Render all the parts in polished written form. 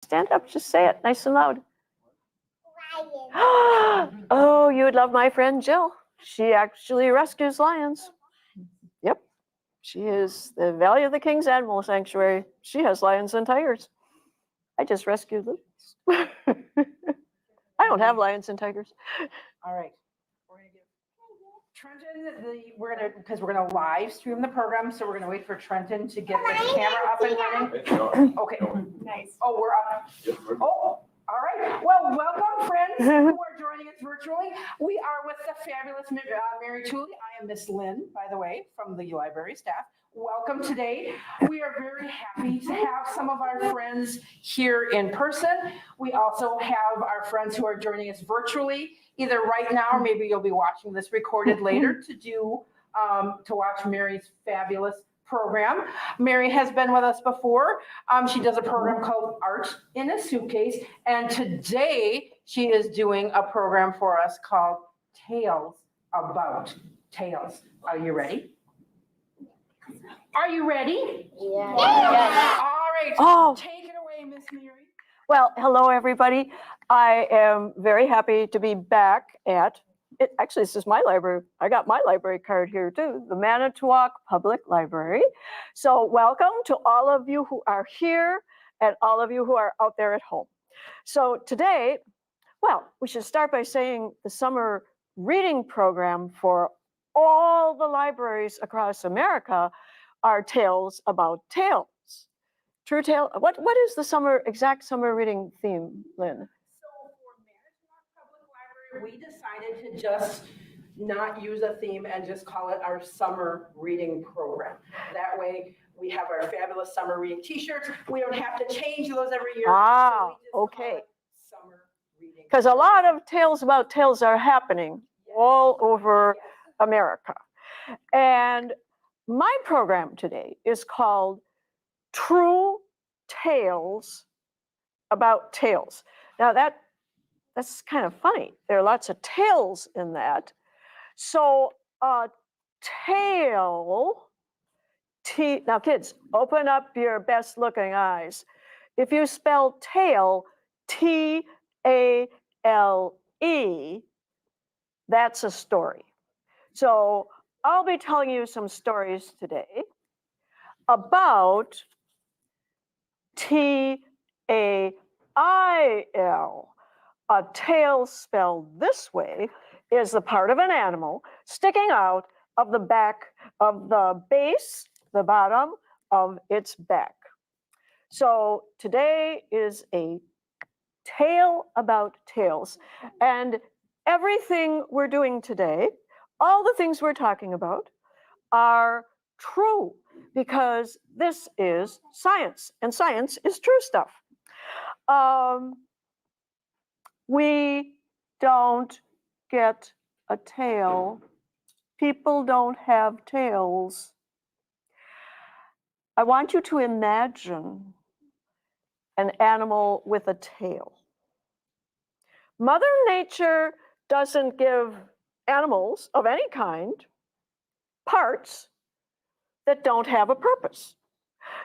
Stand up, just say it nice and loud. Oh, you would love my friend Jill. She actually rescues lions. Yep. She is the Valley of the Kings Animal Sanctuary. She has lions and tigers. I just rescued them. I don't have lions and tigers. All right. We're going to give Trenton because we're gonna live stream the program, so we're gonna wait for Trenton to get the camera up and running. Okay. Nice. Oh, we're up. Oh, all right. Well, welcome, friends who are joining us virtually. We are with the fabulous Mary Tooley. I am Miss Lynn, by the way, from the library staff. Welcome today. We are very happy to have some of our friends here in person. We also have our friends who are joining us virtually, either right now or maybe you'll be watching this recorded later to watch Mary's fabulous program. Mary has been with us before. She does a program called Art in a Suitcase, and today she is doing a program for us called Tales About Tales. Are you ready? Are you ready? Yeah. Yes. All right. Oh. Take it away, Miss Mary. Well, hello, everybody. I am very happy to be back at it. Actually, this is my library. I got my library card here too, the Manitowoc Public Library. So welcome to all of you who are here and all of you who are out there at home. So today, well, we should start by saying the summer reading program for all the libraries across America are Tales About Tales. True tale. What is the exact summer reading theme, Lynn? So for Manitowoc Public Library, we decided to just not use a theme and just call it our summer reading program. That way we have our fabulous summer reading t-shirts. We don't have to change those every year. Ah, so okay. Summer reading. Because a lot of Tales About Tales are happening all over America. And my program today is called True Tales About Tales. Now that's kind of funny. There are lots of tales in that. So tale, now kids, open up your best looking eyes. If you spell tale, T-A-L-E, that's a story. So I'll be telling you some stories today about T-A-I-L. A tail spelled this way is the part of an animal sticking out of the back of the base, the bottom of its back. So today is a tale about tales. And everything we're doing today, all the things we're talking about, are true because this is science, and science is true stuff. We don't get a tail. People don't have tails. I want you to imagine an animal with a tail. Mother Nature doesn't give animals of any kind parts that don't have a purpose.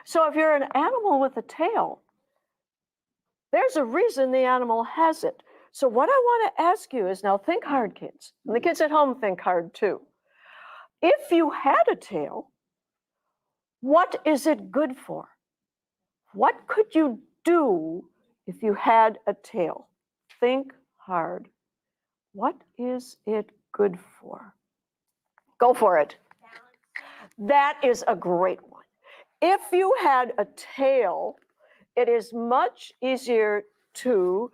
So if you're an animal with a tail, there's a reason the animal has it. So what I want to ask you is, now think hard, kids. And the kids at home think hard too. If you had a tail, what is it good for? What could you do if you had a tail? Think hard. What is it good for? Go for it. That is a great one. If you had a tail, it is much easier to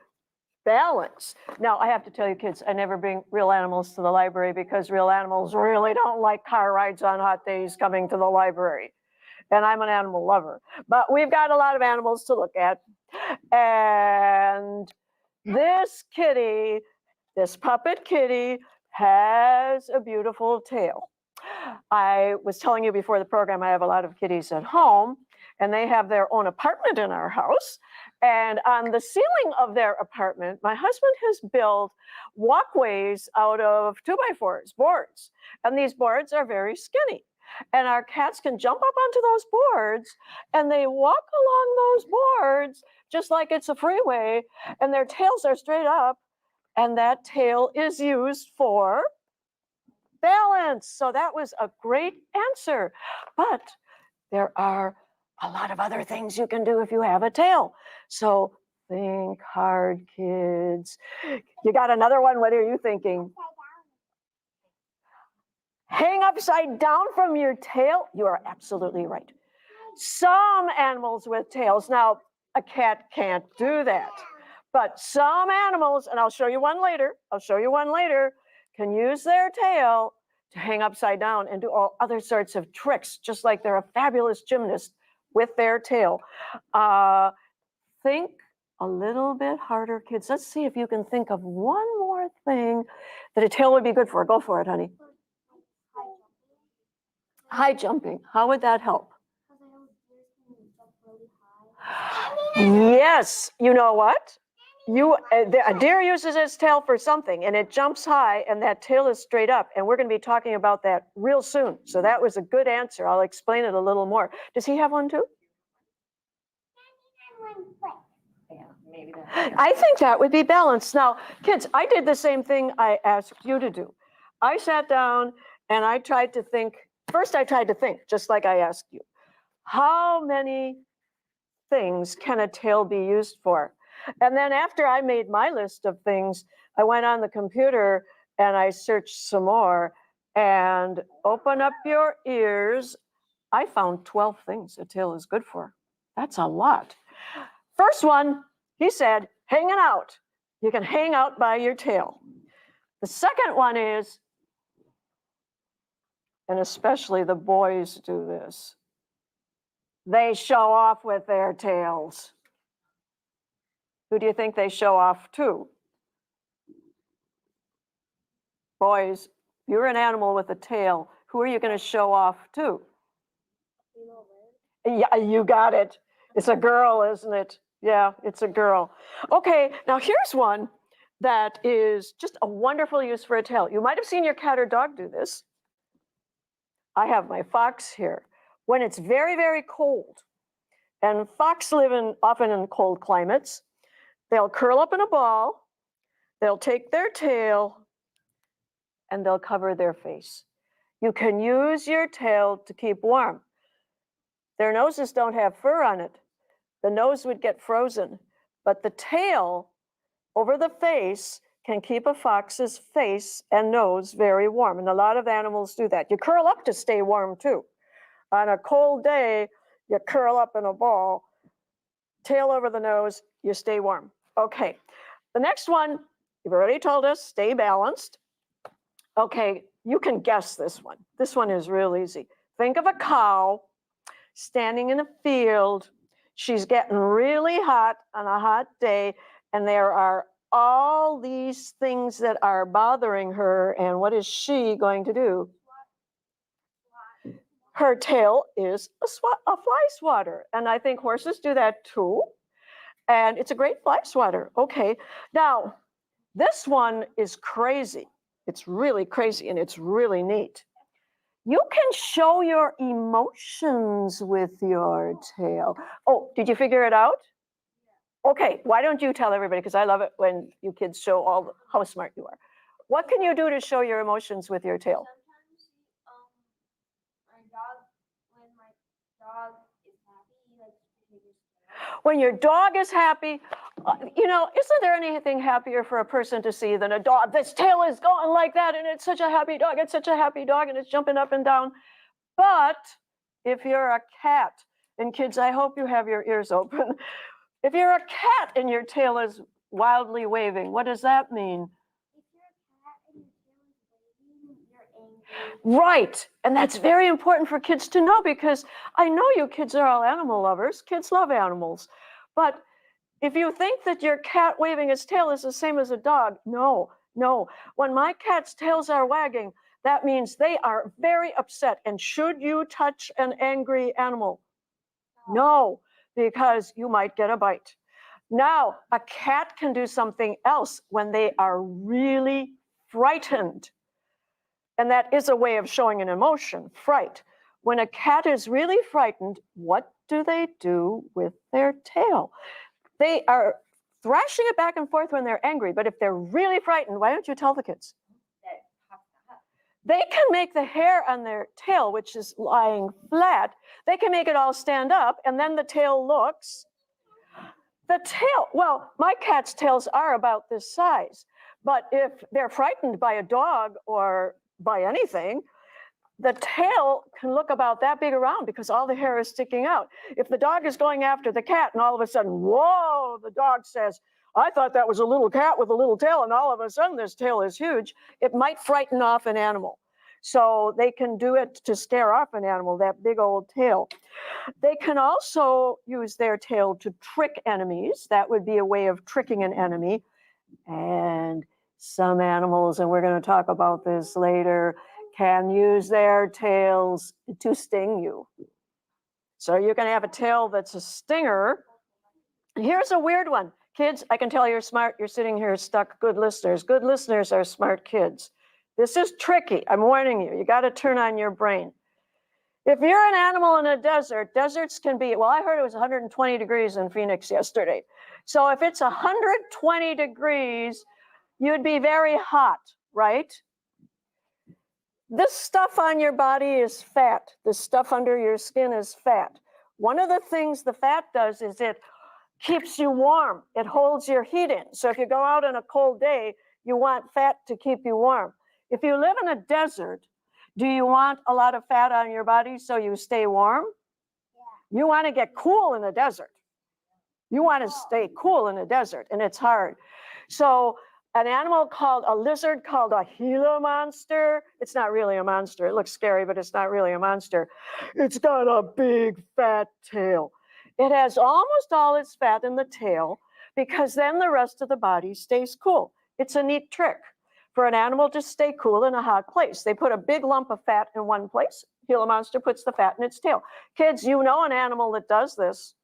balance. Now, I have to tell you, kids, I never bring real animals to the library because real animals really don't like car rides on hot days coming to the library. And I'm an animal lover. But we've got a lot of animals to look at. And this kitty, this puppet kitty, has a beautiful tail. I was telling you before the program, I have a lot of kitties at home, and they have their own apartment in our house. And on the ceiling of their apartment, my husband has built walkways out of 2x4s, boards. And these boards are very skinny. And our cats can jump up onto those boards, and they walk along those boards just like it's a freeway, and their tails are straight up, and that tail is used for balance. So that was a great answer. But there are a lot of other things you can do if you have a tail. So think hard, kids. You got another one? What are you thinking? Hang upside down from your tail? You are absolutely right. Some animals with tails, now a cat can't do that, but some animals, and I'll show you one later, can use their tail to hang upside down and do all other sorts of tricks, just like they're a fabulous gymnast with their tail. Think a little bit harder, kids. Let's see if you can think of one more thing that a tail would be good for. Go for it, honey. High jumping. How would that help? Yes. You know what? A deer uses its tail for something, and it jumps high, and that tail is straight up. And we're going to be talking about that real soon. So that was a good answer. I'll explain it a little more. Does he have one too? Yeah, maybe I think that would be balanced. Now, kids, I did the same thing I asked you to do. I sat down and I tried to think. First, I tried to think, just like I asked you. How many things can a tail be used for? And then after I made my list of things, I went on the computer and I searched some more. And open up your ears. I found 12 things a tail is good for. That's a lot. First one, he said, hanging out. You can hang out by your tail. The second one is, and especially the boys do this, they show off with their tails. Who do you think they show off to? Boys, you're an animal with a tail. Who are you going to show off to? Yeah, you got it. It's a girl, isn't it? Yeah, it's a girl. Okay, now here's one that is just a wonderful use for a tail. You might have seen your cat or dog do this. I have my fox here. When it's very, very cold, and fox live often in cold climates, they'll curl up in a ball, they'll take their tail, and they'll cover their face. You can use your tail to keep warm. Their noses don't have fur on it. The nose would get frozen, but the tail over the face can keep a fox's face and nose very warm. And a lot of animals do that. You curl up to stay warm too. On a cold day, you curl up in a ball, tail over the nose, you stay warm. Okay, the next one, you've already told us, stay balanced. Okay, you can guess this one. This one is real easy. Think of a cow standing in a field. She's getting really hot on a hot day, and there are all these things that are bothering her. And what is she going to do? Her tail is a fly swatter. And I think horses do that too. And it's a great fly swatter. Okay, now this one is crazy. It's really crazy and it's really neat. You can show your emotions with your tail. Oh, did you figure it out? Okay, why don't you tell everybody, because I love it when you kids show how smart you are. What can you do to show your emotions with your tail? When your dog is happy, you know, isn't there anything happier for a person to see than a dog? This tail is going like that, and it's such a happy dog. It's such a happy dog, and it's jumping up and down. But if you're a cat, and kids, I hope you have your ears open. If you're a cat and your tail is wildly waving, what does that mean? If you're a cat and your tail is waving, you're angry. Right, and that's very important for kids to know, because I know you kids are all animal lovers. Kids love animals. But if you think that your cat waving its tail is the same as a dog, no. When my cat's tails are wagging, that means they are very upset. And should you touch an angry animal? No, because you might get a bite. Now, a cat can do something else when they are really frightened. And that is a way of showing an emotion, fright. When a cat is really frightened, what do they do with their tail? They are thrashing it back and forth when they're angry, but if they're really frightened, why don't you tell the kids? They can make the hair on their tail, which is lying flat, they can make it all stand up, and then the tail looks. The tail, well, my cat's tails are about this size, but if they're frightened by a dog or by anything, the tail can look about that big around because all the hair is sticking out. If the dog is going after the cat and all of a sudden, whoa, the dog says, I thought that was a little cat with a little tail, and all of a sudden this tail is huge, it might frighten off an animal. So they can do it to scare off an animal, that big old tail. They can also use their tail to trick enemies. That would be a way of tricking an enemy. And some animals, and we're going to talk about this later, can use their tails to sting you. So you can have a tail that's a stinger. Here's a weird one. Kids, I can tell you're smart. You're sitting here stuck. Good listeners. Good listeners are smart kids. This is tricky. I'm warning you. You got to turn on your brain. If you're an animal in a desert, deserts can be, well, I heard it was 120 degrees in Phoenix yesterday. So if it's 120 degrees, you'd be very hot, right? This stuff on your body is fat. This stuff under your skin is fat. One of the things the fat does is it keeps you warm. It holds your heat in. So if you go out on a cold day, you want fat to keep you warm. If you live in a desert, do you want a lot of fat on your body so you stay warm? Yeah. You want to get cool in a desert. You want to stay cool in a desert, and it's hard. So an animal called a lizard called a Gila monster. It's not really a monster. It looks scary, but it's not really a monster. It's got a big fat tail. It has almost all its fat in the tail because then the rest of the body stays cool. It's a neat trick for an animal to stay cool in a hot place. They put a big lump of fat in one place. Gila monster puts the fat in its tail. Kids, you know an animal that does this,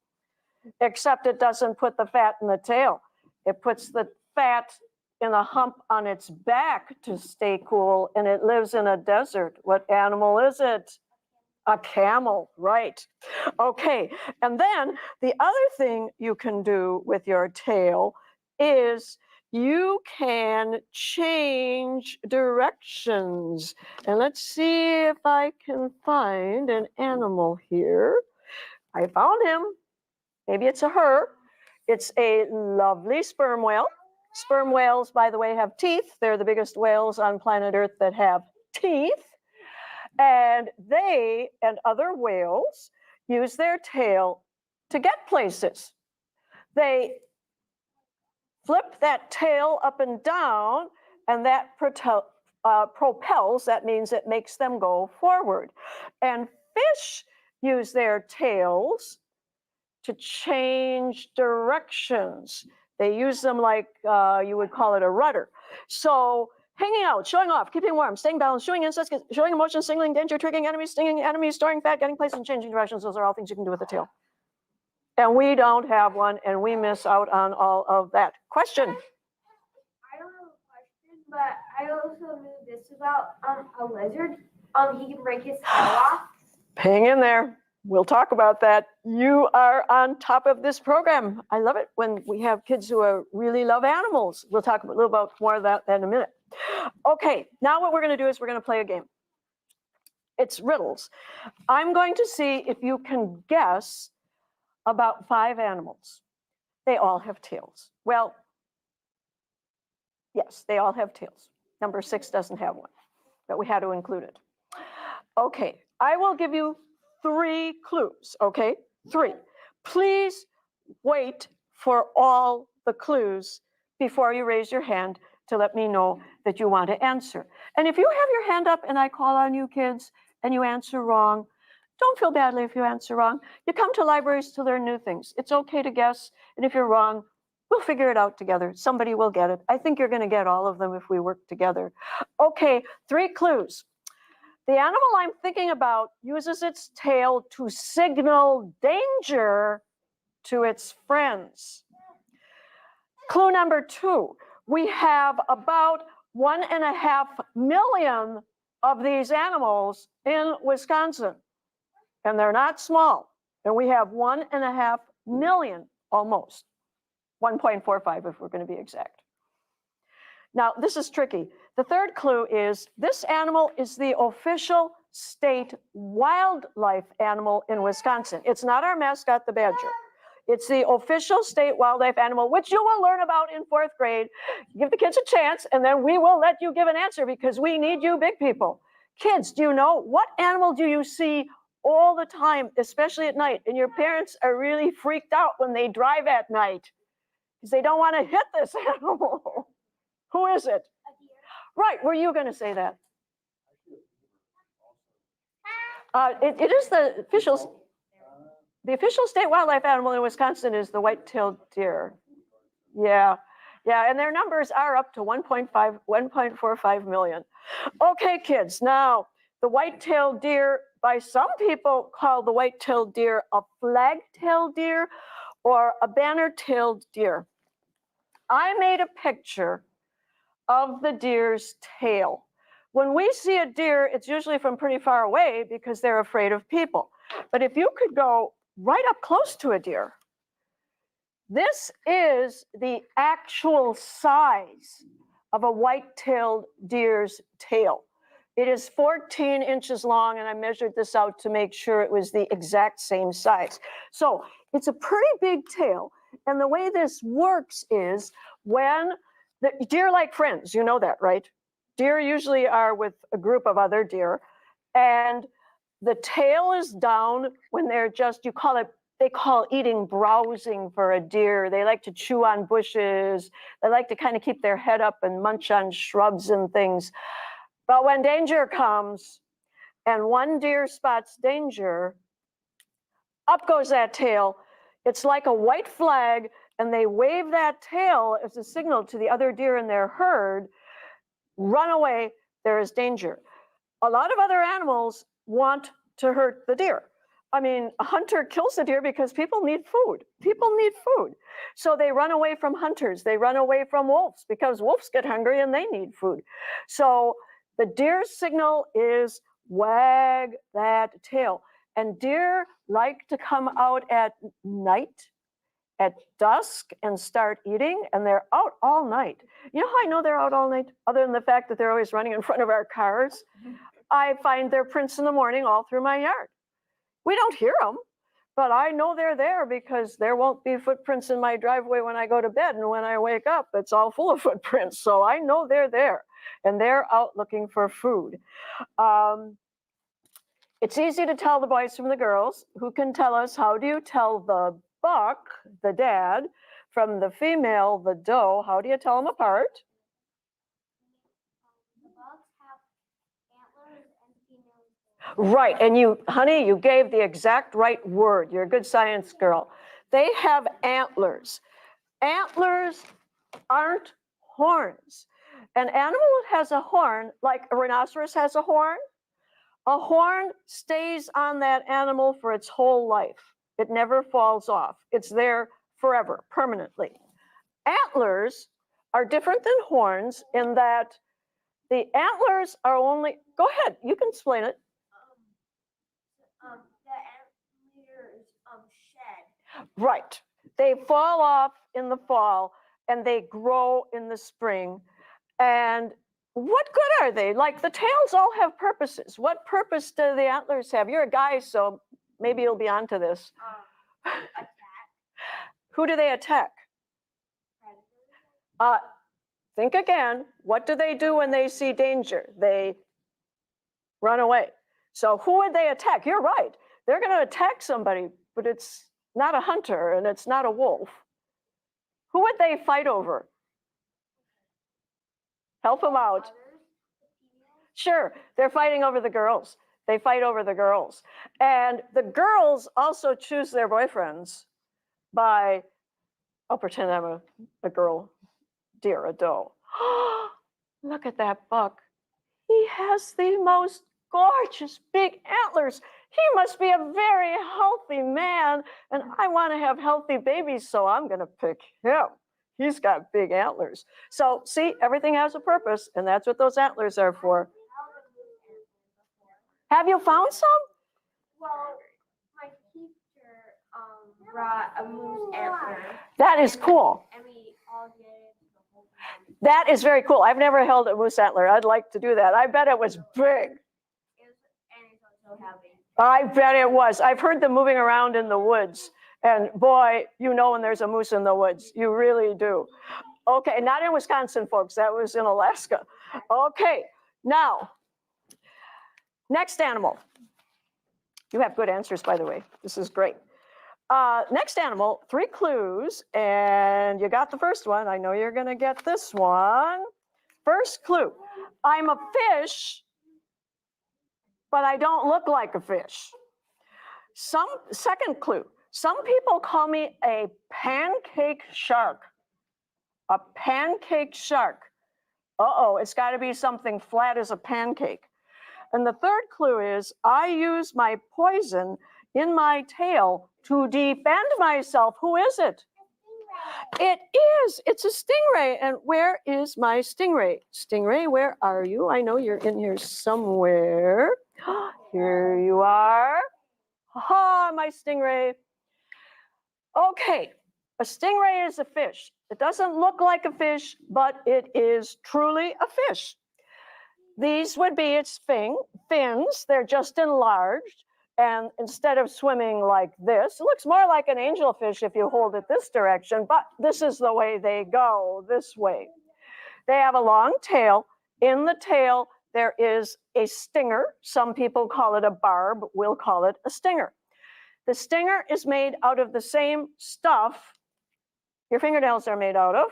except it doesn't put the fat in the tail. It puts the fat in a hump on its back to stay cool, and it lives in a desert. What animal is it? A camel, right. Okay, and then the other thing you can do with your tail is you can change directions. And let's see if I can find an animal here. I found him. Maybe it's a her. It's a lovely sperm whale. Sperm whales, by the way, have teeth. They're the biggest whales on planet Earth that have teeth. And they and other whales use their tail to get places. They flip that tail up and down, and that propels, that means it makes them go forward. And fish use their tails to change directions. They use them like you would call it a rudder. So hanging out, showing off, keeping warm, staying balanced, showing insects, showing emotion, signaling danger, tricking enemies, stinging enemies, storing fat, getting places, and changing directions. Those are all things you can do with the tail. And we don't have one, and we miss out on all of that. Question? I don't have a question, but I also knew this about a lizard. He can break his tail off. Hang in there. We'll talk about that. You are on top of this program. I love it when we have kids who really love animals. We'll talk a little about more of that in a minute. Okay, now what we're going to do is we're going to play a game. It's riddles. I'm going to see if you can guess about 5 animals. They all have tails. Well, yes, they all have tails. Number 6 doesn't have one, but we had to include it. Okay, I will give you 3 clues, okay? 3. Please wait for all the clues before you raise your hand to let me know that you want to answer. And if you have your hand up and I call on you kids and you answer wrong, don't feel badly if you answer wrong. You come to libraries to learn new things. It's okay to guess, and if you're wrong, we'll figure it out together. Somebody will get it. I think you're going to get all of them if we work together. Okay, 3 clues. The animal I'm thinking about uses its tail to signal danger to its friends. Clue number 2, we have about 1.5 million of these animals in Wisconsin, and they're not small. And we have 1.5 million almost. 1.45 if we're going to be exact. Now, this is tricky. The third clue is this animal is the official state wildlife animal in Wisconsin. It's not our mascot, the badger. It's the official state wildlife animal, which you will learn about in 4th grade. Give the kids a chance, and then we will let you give an answer because we need you big people. Kids, do you know what animal do you see all the time, especially at night? And your parents are really freaked out when they drive at night because they don't want to hit this animal. Who is it? Right, were you going to say that? It is the official state wildlife animal in Wisconsin is the white-tailed deer. Yeah, and their numbers are up to 1.45 million. Okay, kids, now the white-tailed deer, by some people call the white-tailed deer a flag-tailed deer or a banner-tailed deer. I made a picture of the deer's tail. When we see a deer, it's usually from pretty far away because they're afraid of people. But if you could go right up close to a deer, this is the actual size of a white-tailed deer's tail. It is 14 inches long, and I measured this out to make sure it was the exact same size. So it's a pretty big tail. And the way this works is when the deer like friends, you know that, right? Deer usually are with a group of other deer, and the tail is down when they're just, they call eating browsing for a deer. They like to chew on bushes. They like to kind of keep their head up and munch on shrubs and things. But when danger comes and one deer spots danger, up goes that tail. It's like a white flag, and they wave that tail as a signal to the other deer in their herd, run away, there is danger. A lot of other animals want to hurt the deer. I mean, a hunter kills the deer because people need food. People need food. So they run away from hunters. They run away from wolves because wolves get hungry and they need food. So the deer's signal is wag that tail. And deer like to come out at night, at dusk, and start eating, and they're out all night. You know how I know they're out all night? Other than the fact that they're always running in front of our cars, I find their prints in the morning all through my yard. We don't hear them, but I know they're there because there won't be footprints in my driveway when I go to bed, and when I wake up, it's all full of footprints. So I know they're there, and they're out looking for food. It's easy to tell the boys from the girls. Who can tell us, how do you tell the buck, the dad, from the female, the doe? How do you tell them apart? The bucks have antlers and females. Right, and you, honey, you gave the exact right word. You're a good science girl. They have antlers. Antlers aren't horns. An animal that has a horn, like a rhinoceros has a horn stays on that animal for its whole life. It never falls off. It's there forever, permanently. Antlers are different than horns in that the antlers are only, go ahead, you can explain it. The antlers shed. Right. They fall off in the fall and they grow in the spring. And what good are they? Like the tails all have purposes. What purpose do the antlers have? You're a guy, so maybe you'll be onto this. Attack. Who do they attack? Predators. Think again. What do they do when they see danger? They run away. So who would they attack? You're right. They're going to attack somebody, but it's not a hunter and it's not a wolf. Who would they fight over? Help them out. Others, the females. Sure, they're fighting over the girls. They fight over the girls. And the girls also choose their boyfriends by, I'll pretend I'm a girl deer, a doe. Look at that buck. He has the most gorgeous big antlers. He must be a very healthy man, and I want to have healthy babies, so I'm going to pick him. He's got big antlers. So see, everything has a purpose, and that's what those antlers are for. Have you found some? Well, my teacher brought a moose antler. That is cool. And we all did it the whole time. That is very cool. I've never held a moose antler. I'd like to do that. I bet it was big. And it's also heavy. I bet it was. I've heard them moving around in the woods. And boy, you know when there's a moose in the woods. You really do. Okay, not in Wisconsin, folks. That was in Alaska. Okay, now, next animal. You have good answers, by the way. This is great. Next animal, 3 clues, and you got the first one. I know you're going to get this one. First clue, I'm a fish, but I don't look like a fish. Second clue, some people call me a pancake shark. A pancake shark. Uh-oh, it's got to be something flat as a pancake. And the third clue is I use my poison in my tail to defend myself. Who is it? It is. It's a stingray. And where is my stingray? Stingray, where are you? I know you're in here somewhere. Here you are. Ha, my stingray. Okay, a stingray is a fish. It doesn't look like a fish, but it is truly a fish. These would be its fins. They're just enlarged. And instead of swimming like this, it looks more like an angelfish if you hold it this direction, but this is the way they go, this way. They have a long tail. In the tail, there is a stinger. Some people call it a barb. We'll call it a stinger. The stinger is made out of the same stuff your fingernails are made out of.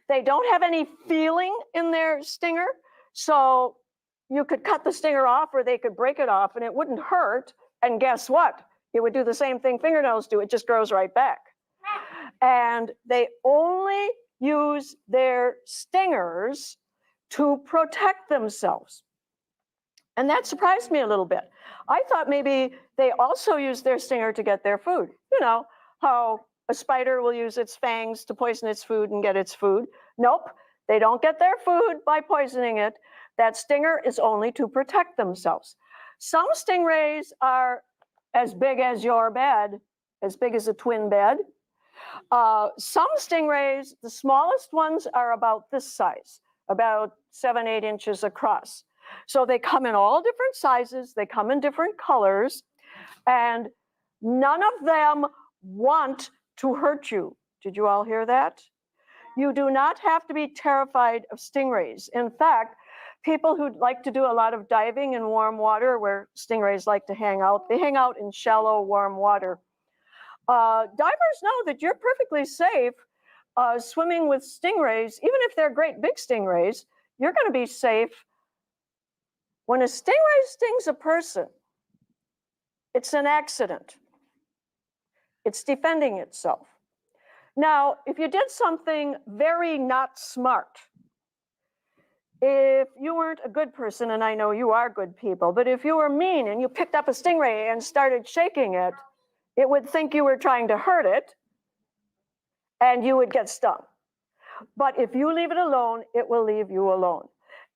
They don't have any feeling in their stinger, so you could cut the stinger off or they could break it off and it wouldn't hurt. And guess what? It would do the same thing fingernails do. It just grows right back. And they only use their stingers to protect themselves. And that surprised me a little bit. I thought maybe they also use their stinger to get their food. You know, how a spider will use its fangs to poison its food and get its food. Nope, they don't get their food by poisoning it. That stinger is only to protect themselves. Some stingrays are as big as your bed, as big as a twin bed. Some stingrays, the smallest ones are about this size, about 7, 8 inches across. So they come in all different sizes, they come in different colors, and none of them want to hurt you. Did you all hear that? You do not have to be terrified of stingrays. In fact, people who like to do a lot of diving in warm water where stingrays like to hang out, they hang out in shallow, warm water. Divers know that you're perfectly safe swimming with stingrays. Even if they're great big stingrays, you're going to be safe. When a stingray stings a person, it's an accident. It's defending itself. Now, if you did something very not smart, if you weren't a good person, and I know you are good people, but if you were mean and you picked up a stingray and started shaking it, it would think you were trying to hurt it, and you would get stung. But if you leave it alone, it will leave you alone.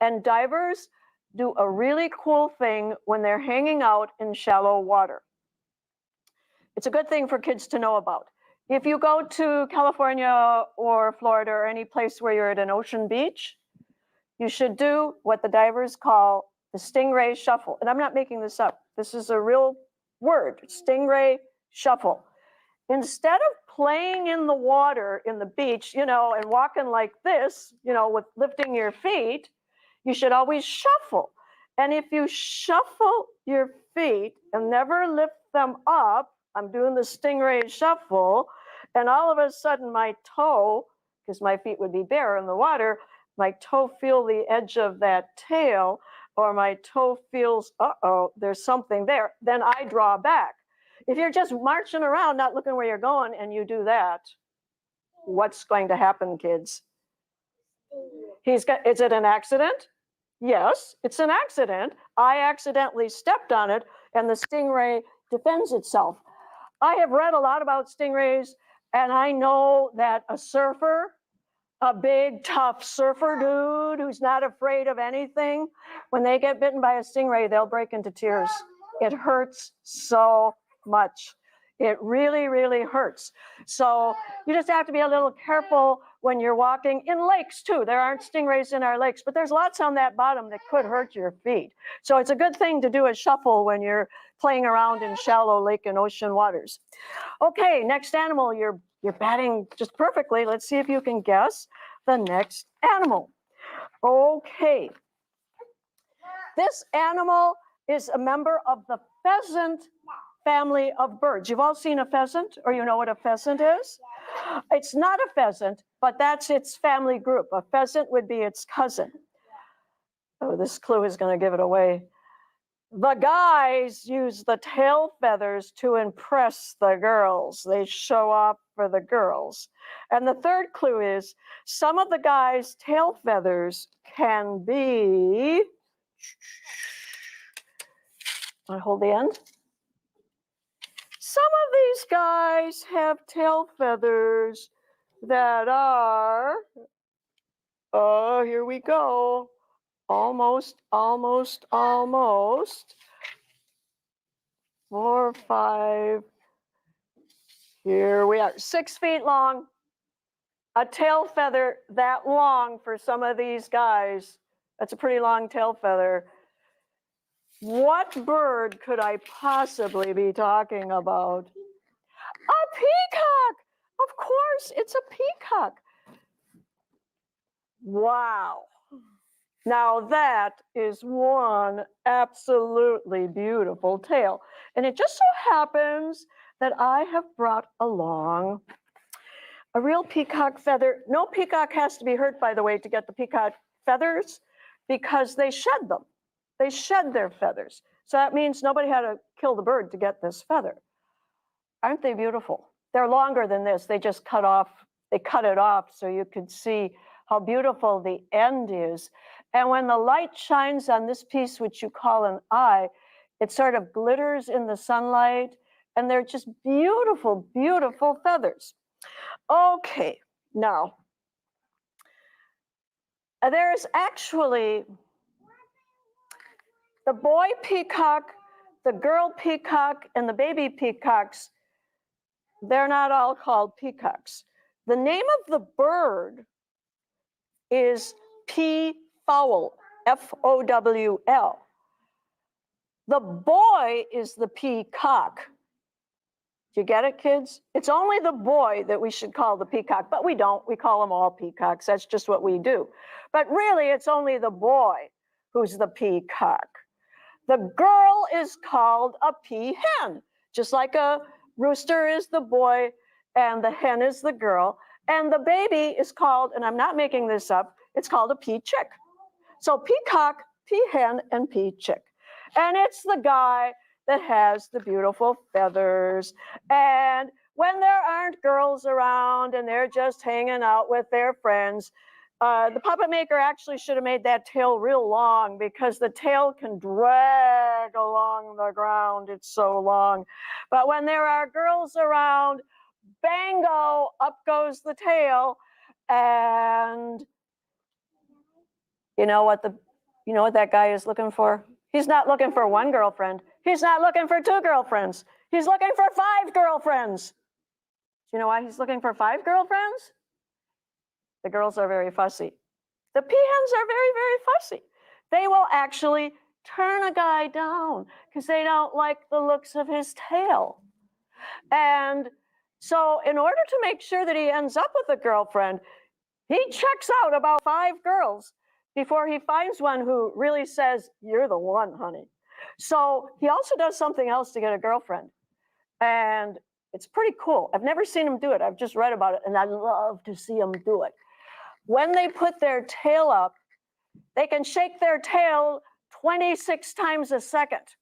And divers do a really cool thing when they're hanging out in shallow water. It's a good thing for kids to know about. If you go to California or Florida or any place where you're at an ocean beach, you should do what the divers call the Stingray Shuffle. And I'm not making this up. This is a real word, Stingray Shuffle. Instead of playing in the water in the beach, you know, and walking like this, you know, with lifting your feet, you should always shuffle. And if you shuffle your feet and never lift them up, I'm doing the Stingray Shuffle, and all of a sudden my toe, because my feet would be bare in the water, my toe feel the edge of that tail, or my toe feels, uh-oh, there's something there, then I draw back. If you're just marching around, not looking where you're going, and you do that, what's going to happen, kids? Is it an accident? Yes, it's an accident. I accidentally stepped on it, and the stingray defends itself. I have read a lot about stingrays, and I know that a surfer, a big, tough surfer dude who's not afraid of anything, when they get bitten by a stingray, they'll break into tears. It hurts so much. It really, really hurts. So you just have to be a little careful when you're walking in lakes too. There aren't stingrays in our lakes, but there's lots on that bottom that could hurt your feet. So it's a good thing to do a shuffle when you're playing around in shallow lake and ocean waters. Okay, next animal. You're batting just perfectly. Let's see if you can guess the next animal. Okay. This animal is a member of the pheasant family of birds. You've all seen a pheasant, or you know what a pheasant is? It's not a pheasant, but that's its family group. A pheasant would be its cousin. Oh, this clue is going to give it away. The guys use the tail feathers to impress the girls. They show off for the girls. And the third clue is some of the guys' tail feathers can be, I hold the end. Some of these guys have tail feathers that are, oh, here we go. Almost. 4, 5. Here we are. 6 feet long. A tail feather that long for some of these guys. That's a pretty long tail feather. What bird could I possibly be talking about? A peacock! Of course, it's a peacock. Wow. Now that is one absolutely beautiful tail. And it just so happens that I have brought along a real peacock feather. No peacock has to be hurt, by the way, to get the peacock feathers because they shed them. They shed their feathers. So that means nobody had to kill the bird to get this feather. Aren't they beautiful? They're longer than this. They just cut it off so you could see how beautiful the end is. And when the light shines on this piece, which you call an eye, it sort of glitters in the sunlight, and they're just beautiful, beautiful feathers. Okay, now, there's actually the boy peacock, the girl peacock, and the baby peacocks. They're not all called peacocks. The name of the bird is peafowl, F-O-W-L. The boy is the peacock. Do you get it, kids? It's only the boy that we should call the peacock, but we don't. We call them all peacocks. That's just what we do. But really, it's only the boy who's the peacock. The girl is called a peahen, just like a rooster is the boy and the hen is the girl. And the baby is called, and I'm not making this up, it's called a pea-chick. So peacock, peahen, and pea-chick. And it's the guy that has the beautiful feathers. And when there aren't girls around and they're just hanging out with their friends, the puppet maker actually should have made that tail real long because the tail can drag along the ground. It's so long. But when there are girls around, bango, up goes the tail. And you know what that guy is looking for? He's not looking for one girlfriend. He's not looking for 2 girlfriends. He's looking for 5 girlfriends. Do you know why he's looking for 5 girlfriends? The girls are very fussy. The peahens are very, very fussy. They will actually turn a guy down because they don't like the looks of his tail. And so in order to make sure that he ends up with a girlfriend, he checks out about 5 girls before he finds one who really says, "You're the one, honey." So he also does something else to get a girlfriend. And it's pretty cool. I've never seen him do it. I've just read about it, and I love to see him do it. When they put their tail up, they can shake their tail 26 times a second.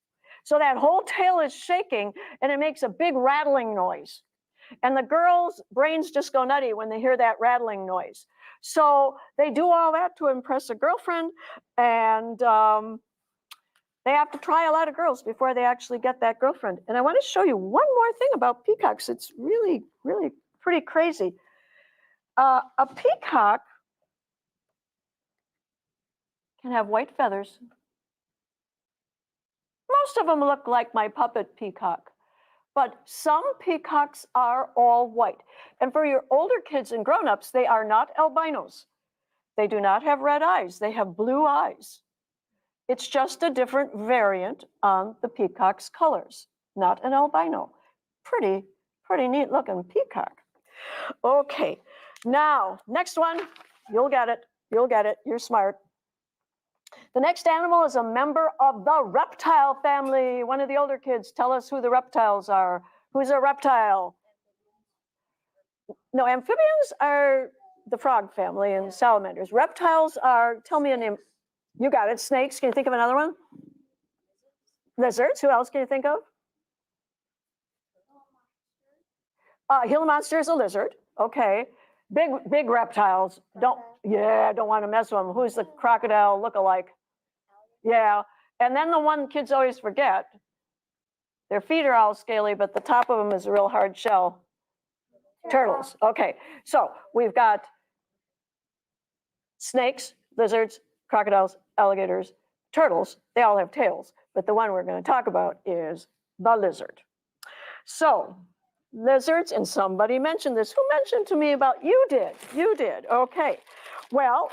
So that whole tail is shaking, and it makes a big rattling noise. And the girls' brains just go nutty when they hear that rattling noise. So they do all that to impress a girlfriend, and they have to try a lot of girls before they actually get that girlfriend. And I want to show you one more thing about peacocks. It's really, really pretty crazy. A peacock can have white feathers. Most of them look like my puppet peacock. but some peacocks are all white. And for your older kids and grown-ups, they are not albinos. They do not have red eyes. They have blue eyes. It's just a different variant on the peacock's colors, not an albino. Pretty neat looking peacock. Okay, now, next one, you'll get it, you're smart. The next animal is a member of the reptile family. One of the older kids, tell us who the reptiles are. Who's a reptile? No, amphibians are the frog family and salamanders. Reptiles are, tell me a name. You got it, snakes. Can you think of another one? Lizards, who else can you think of? Gila monster is a lizard, okay. Big reptiles, don't want to mess with them. Who's the crocodile look-alike? Yeah, and then the one kids always forget, their feet are all scaly, but the top of them is a real hard shell. Turtles, okay. So we've got snakes, lizards, crocodiles, alligators, turtles. They all have tails, but the one we're going to talk about is the lizard. So lizards, and somebody mentioned this. Who mentioned to me about, you did, okay. Well,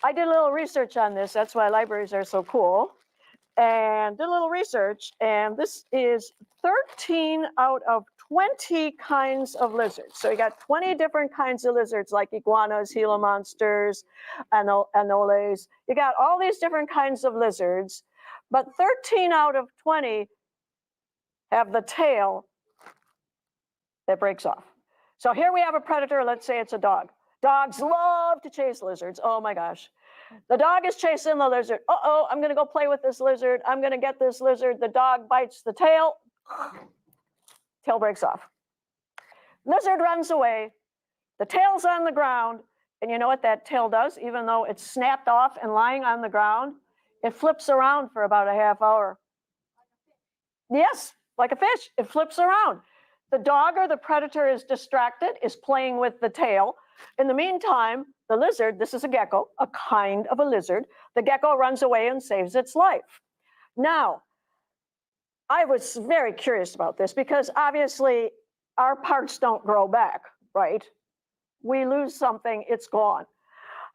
I did a little research on this. That's why libraries are so cool. And did a little research, and this is 13 out of 20 kinds of lizards. So you got 20 different kinds of lizards, like iguanas, Gila monsters, anoles. You got all these different kinds of lizards, but 13 out of 20 have the tail that breaks off. So here we have a predator. Let's say it's a dog. Dogs love to chase lizards. Oh my gosh. The dog is chasing the lizard. Uh-oh, I'm going to go play with this lizard. I'm going to get this lizard. The dog bites the tail. Tail breaks off. Lizard runs away. The tail's on the ground. And you know what that tail does? Even though it's snapped off and lying on the ground, it flips around for about a half hour. Yes, like a fish. It flips around. The dog or the predator is distracted, is playing with the tail. In the meantime, the lizard, this is a gecko, a kind of a lizard, the gecko runs away and saves its life. Now, I was very curious about this because obviously our parts don't grow back, right? We lose something, it's gone.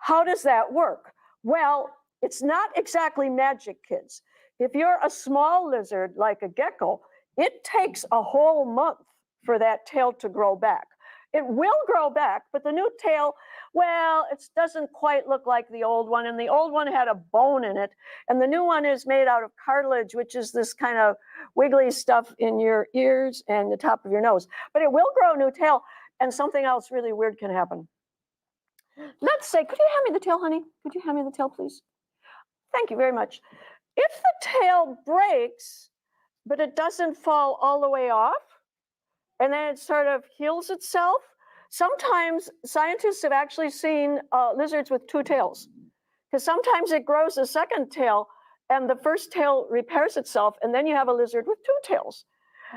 How does that work? Well, it's not exactly magic, kids. If you're a small lizard like a gecko, it takes a whole month for that tail to grow back. It will grow back, but the new tail, well, it doesn't quite look like the old one, and the old one had a bone in it, and the new one is made out of cartilage, which is this kind of wiggly stuff in your ears and the top of your nose. But it will grow a new tail, and something else really weird can happen. Let's say, could you hand me the tail, honey? Could you hand me the tail, please? Thank you very much. If the tail breaks, but it doesn't fall all the way off, and then it sort of heals itself. Sometimes scientists have actually seen lizards with two tails, because sometimes it grows a second tail and the first tail repairs itself, and then you have a lizard with two tails.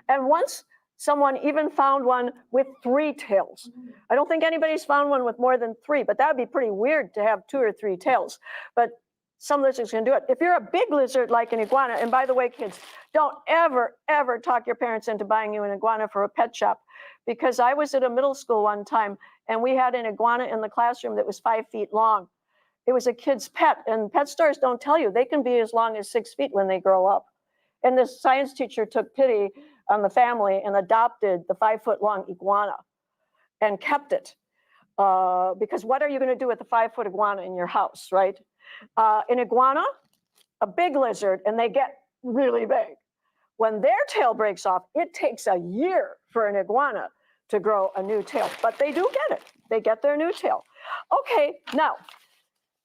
And once someone even found one with three tails. I don't think anybody's found one with more than three, but that would be pretty weird to have two or three tails. But some lizards can do it. If you're a big lizard like an iguana, and by the way, kids, don't ever, ever talk your parents into buying you an iguana for a pet shop, because I was at a middle school one time, and we had an iguana in the classroom that was 5 feet long. It was a kid's pet, and pet stores don't tell you. They can be as long as 6 feet when they grow up. And the science teacher took pity on the family and adopted the 5 foot long iguana and kept it. Because what are you going to do with a 5 foot iguana in your house, right? An iguana, a big lizard, and they get really big. When their tail breaks off, it takes a year for an iguana to grow a new tail, but they do get it. They get their new tail. Okay, now,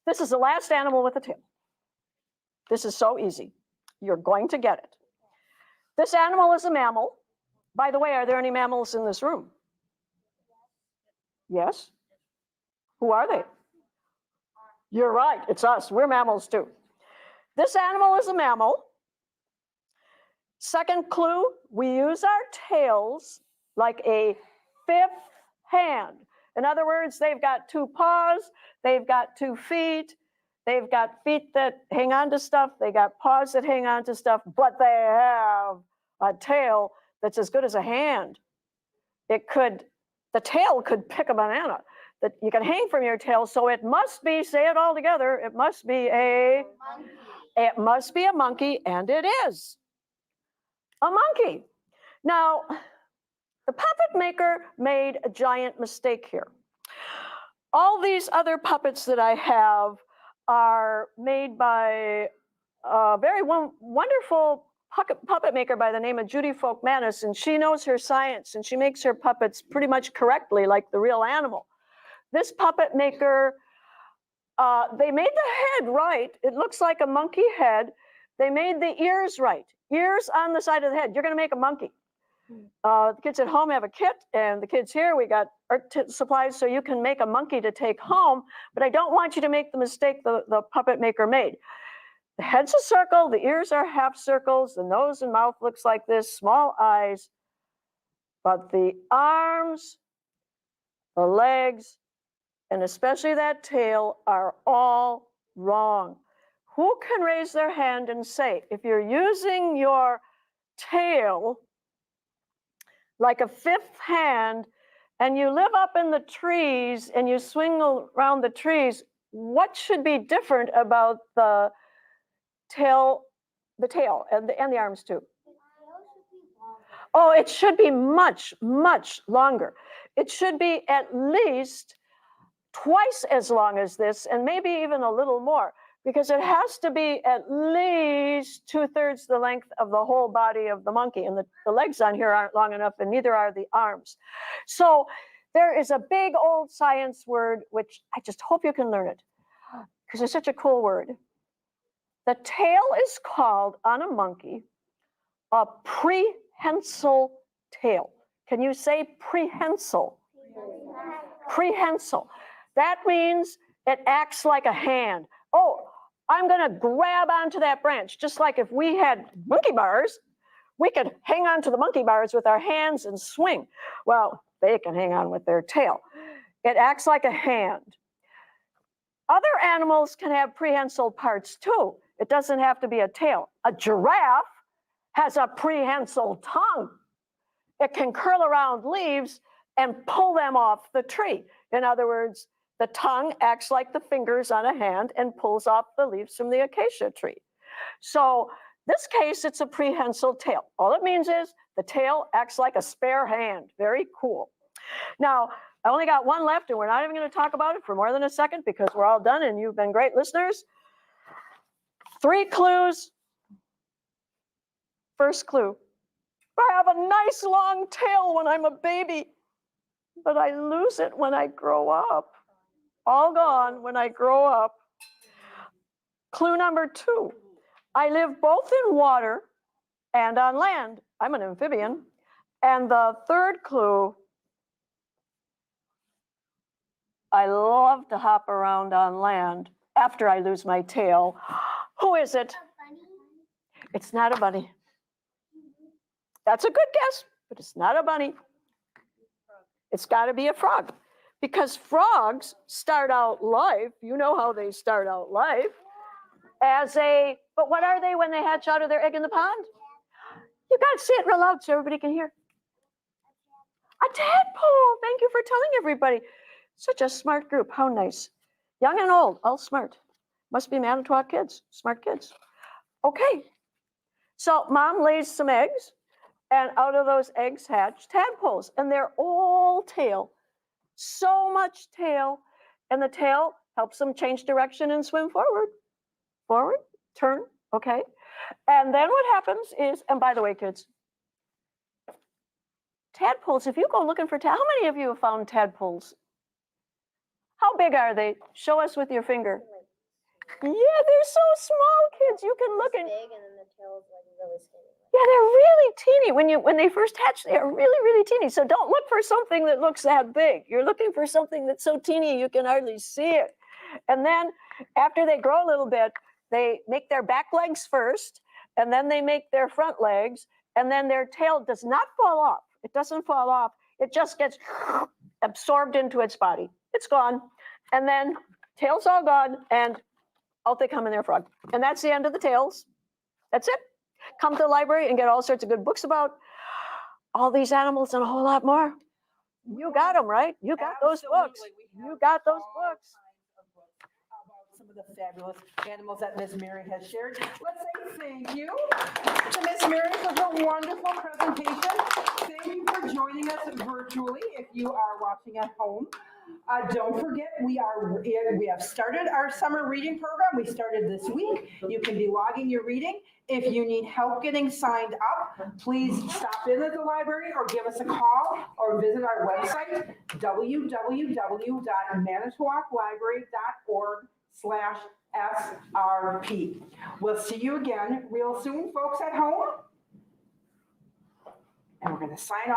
this is the last animal with a tail. This is so easy. You're going to get it. This animal is a mammal. By the way, are there any mammals in this room? Yes? Who are they? You're right, it's us. We're mammals too. This animal is a mammal. Second clue, we use our tails like a fifth hand. In other words, they've got 2 paws, they've got 2 feet, they've got feet that hang on to stuff, they got paws that hang on to stuff, but they have a tail that's as good as a hand. The tail could pick a banana. That you can hang from your tail, so it must be, say it all together, it must be a monkey, and it is a monkey. Now, the puppet maker made a giant mistake here. All these other puppets that I have are made by a very wonderful puppet maker by the name of Judy Folkmanis, and she knows her science, and she makes her puppets pretty much correctly, like the real animal. This puppet maker, they made the head right. It looks like a monkey head. They made the ears right. Ears on the side of the head. You're going to make a monkey. The kids at home have a kit, and the kids here, we got art supplies so you can make a monkey to take home, but I don't want you to make the mistake the puppet maker made. The head's a circle, the ears are half circles, the nose and mouth looks like this, small eyes, but the arms, the legs, and especially that tail are all wrong. Who can raise their hand and say, if you're using your tail like a fifth hand and you live up in the trees and you swing around the trees, what should be different about the tail and the arms too? Oh, it should be much, much longer. It should be at least twice as long as this, and maybe even a little more, because it has to be at least 2/3 the length of the whole body of the monkey. And the legs on here aren't long enough, and neither are the arms. So there is a big old science word, which I just hope you can learn it, because it's such a cool word. The tail is called, on a monkey, a prehensile tail. Can you say prehensile? Prehensile. That means it acts like a hand. Oh, I'm going to grab onto that branch. Just like if we had monkey bars, we could hang on to the monkey bars with our hands and swing. Well, they can hang on with their tail. It acts like a hand. Other animals can have prehensile parts too. It doesn't have to be a tail. A giraffe has a prehensile tongue. It can curl around leaves and pull them off the tree. In other words, the tongue acts like the fingers on a hand and pulls off the leaves from the acacia tree. So this case, it's a prehensile tail. All it means is the tail acts like a spare hand. Very cool. Now, I only got one left, and we're not even going to talk about it for more than a second because we're all done, and you've been great listeners. 3 clues. First clue. I have a nice long tail when I'm a baby, but I lose it when I grow up. All gone when I grow up. Clue number 2. I live both in water and on land. I'm an amphibian. And the third clue, I love to hop around on land after I lose my tail. Who is it? It's not a bunny. That's a good guess, but it's not a bunny. It's got to be a frog, because frogs start out life, you know how they start out life, but what are they when they hatch out of their egg in the pond? You got to say it real loud so everybody can hear. A tadpole. Thank you for telling everybody. Such a smart group. How nice. Young and old, all smart. Must be Manitowoc kids, smart kids. Okay. So mom lays some eggs, and out of those eggs hatch tadpoles, and they're all tail. So much tail, and the tail helps them change direction and swim forward. Forward, turn, okay? And then what happens is, and by the way, kids, tadpoles, if you go looking for how many of you have found tadpoles? How big are they? Show us with your finger. Yeah, they're so small, kids. You can look and big, and then the tail is like really skinny. yeah, they're really teeny. When they first hatch, they are really, really teeny. So don't look for something that looks that big. You're looking for something that's so teeny you can hardly see it. And then after they grow a little bit, they make their back legs first, and then they make their front legs, and then their tail does not fall off. It doesn't fall off. It just gets absorbed into its body. It's gone. And then tail's all gone, and out they come in their frog. And that's the end of the tails. That's it. Come to the library and get all sorts of good books about all these animals and a whole lot more. You got them, right? You got those books. Absolutely. We have You got those all books. kinds of books about some of the fabulous animals that Miss Mary has shared. Let's say thank you to Miss Mary for her wonderful presentation. Thank you for joining us virtually if you are watching at home. Don't forget, we have started our summer reading program. We started this week. You can be logging your reading. If you need help getting signed up, please stop in at the library or give us a call or visit our website, www.manitowoclibrary.org/SRP. We'll see you again real soon, folks at home. And we're going to sign off.